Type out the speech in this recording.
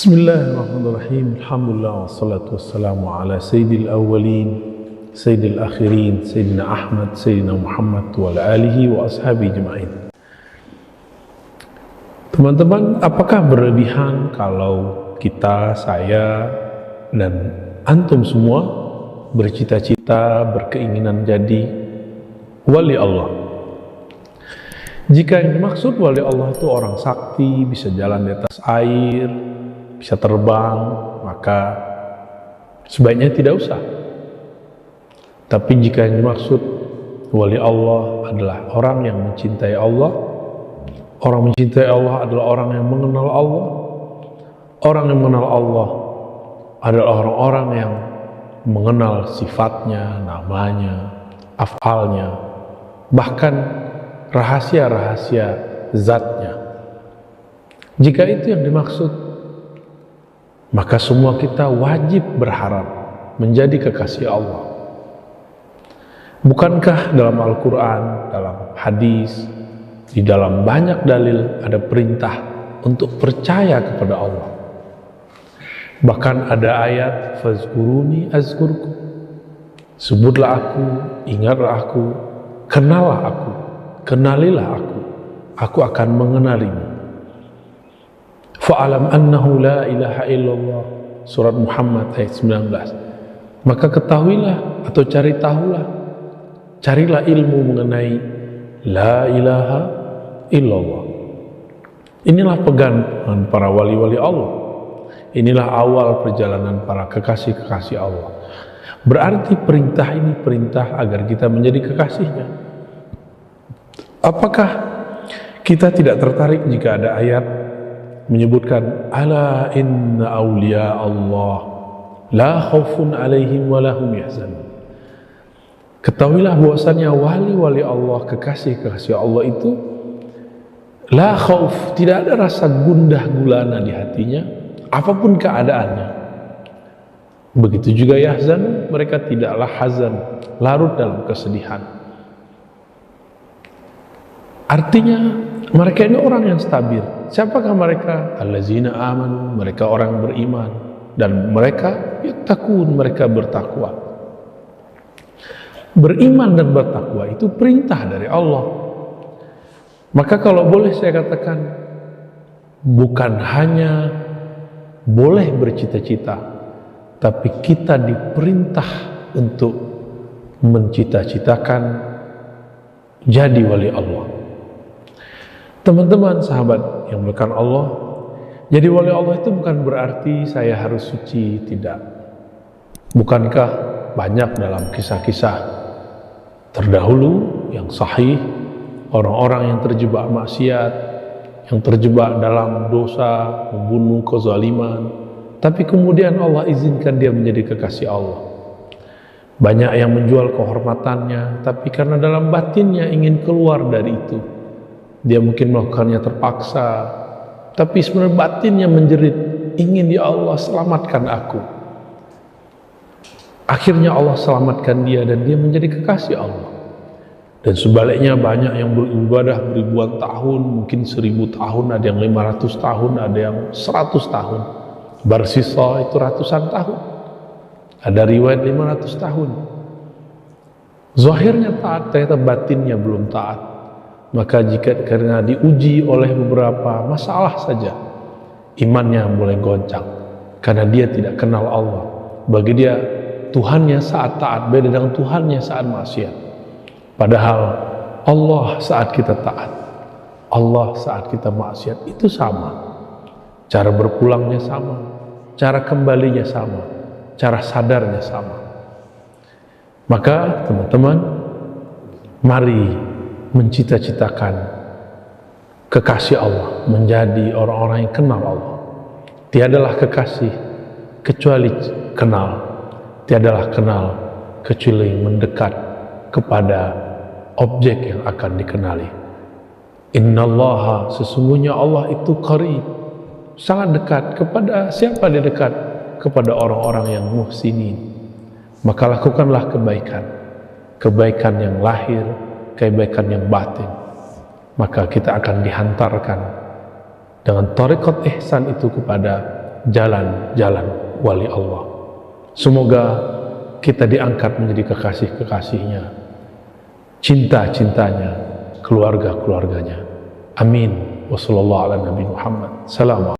Bismillahirrahmanirrahim. Alhamdulillah wassalatu wassalamu ala sayyidil awwalin sayyidil akhirin sayyidina Ahmad sayyidina Muhammad wa ala alihi wa ashabihi jema'in. Teman-teman, apakah berlebihan kalau kita, saya, dan antum semua bercita-cita, berkeinginan jadi wali Allah? Jika yang dimaksud wali Allah itu orang sakti, bisa jalan di atas air, bisa terbang, maka sebaiknya tidak usah. Tapi jika yang dimaksud wali Allah adalah orang yang mencintai Allah, orang mencintai Allah adalah orang yang mengenal Allah, orang yang mengenal Allah adalah orang-orang yang mengenal sifatnya, namanya, afalnya, bahkan rahasia-rahasia zatnya. Jika itu yang dimaksud, maka semua kita wajib berharap menjadi kekasih Allah. Bukankah dalam Al-Quran, dalam hadis, di dalam banyak dalil ada perintah untuk percaya kepada Allah? Bahkan ada ayat, fazkuruni azkurkum, sebutlah aku, ingatlah aku, kenallah aku, kenalilah aku akan mengenalimu. Fa'alam annahu la ilaha illallah, surat Muhammad ayat 19. Maka ketahuilah atau carilah ilmu mengenai la ilaha illallah. Inilah pegangan para wali-wali Allah. Inilah awal perjalanan para kekasih-kekasih Allah. Berarti perintah ini perintah agar kita menjadi kekasihnya. Apakah kita tidak tertarik jika ada ayat menyebutkan ala inna awliya Allah la khaufun alaihim wa lahum yahzanun? Ketahuilah bahwasannya wali-wali Allah, kekasih-kekasih Allah itu la khauf, tidak ada rasa gundah gulana di hatinya apapun keadaannya. Begitu juga yahzan, mereka tidaklah hazan, larut dalam kesedihan. Artinya mereka ini orang yang stabil. Siapakah mereka? Allazina amanu, mereka orang beriman, dan mereka yattaqun, mereka bertakwa. Beriman dan bertakwa itu perintah dari Allah. Maka kalau boleh saya katakan, bukan hanya boleh bercita-cita, tapi kita diperintah untuk mencita-citakan jadi wali Allah. Teman-teman, sahabat yang dimuliakan Allah, jadi wali Allah itu bukan berarti saya harus suci, tidak. Bukankah banyak dalam kisah-kisah terdahulu yang sahih, orang-orang yang terjebak maksiat, yang terjebak dalam dosa, membunuh, kezaliman, tapi kemudian Allah izinkan dia menjadi kekasih Allah. Banyak yang menjual kehormatannya, tapi karena dalam batinnya ingin keluar dari itu, dia mungkin melakukannya terpaksa, tapi sebenarnya batinnya menjerit, ingin ya Allah selamatkan aku. Akhirnya Allah selamatkan dia dan dia menjadi kekasih Allah. Dan sebaliknya banyak yang beribadah beribuan tahun, mungkin 1000 tahun, ada yang 500 tahun, ada yang 100 tahun. Bersisa itu ratusan tahun. Ada riwayat 500 tahun. Zahirnya taat, ternyata batinnya belum taat. Maka jika karena diuji oleh beberapa masalah saja, imannya mulai goncang karena dia tidak kenal Allah. Bagi dia Tuhannya saat taat beda dengan Tuhannya saat maksiat. Padahal Allah saat kita taat, Allah saat kita maksiat itu sama. Cara berpulangnya sama, cara kembalinya sama, cara sadarnya sama. Maka teman-teman, mari mencita-citakan kekasih Allah, menjadi orang-orang yang kenal Allah. Tiadalah kekasih kecuali kenal, tiadalah kenal kecuali mendekat kepada objek yang akan dikenali. Innallaha, sesungguhnya Allah itu qarib, sangat dekat. Kepada siapa dia dekat? Kepada orang-orang yang muhsinin. Maka lakukanlah kebaikan, kebaikan yang lahir, kebaikan yang batin. Maka kita akan dihantarkan dengan thariqat ihsan itu kepada jalan-jalan wali Allah. Semoga kita diangkat menjadi kekasih-kekasihnya, cinta-cintanya, keluarga-keluarganya. Amin. Wassallallahu ala Nabi Muhammad. Salam.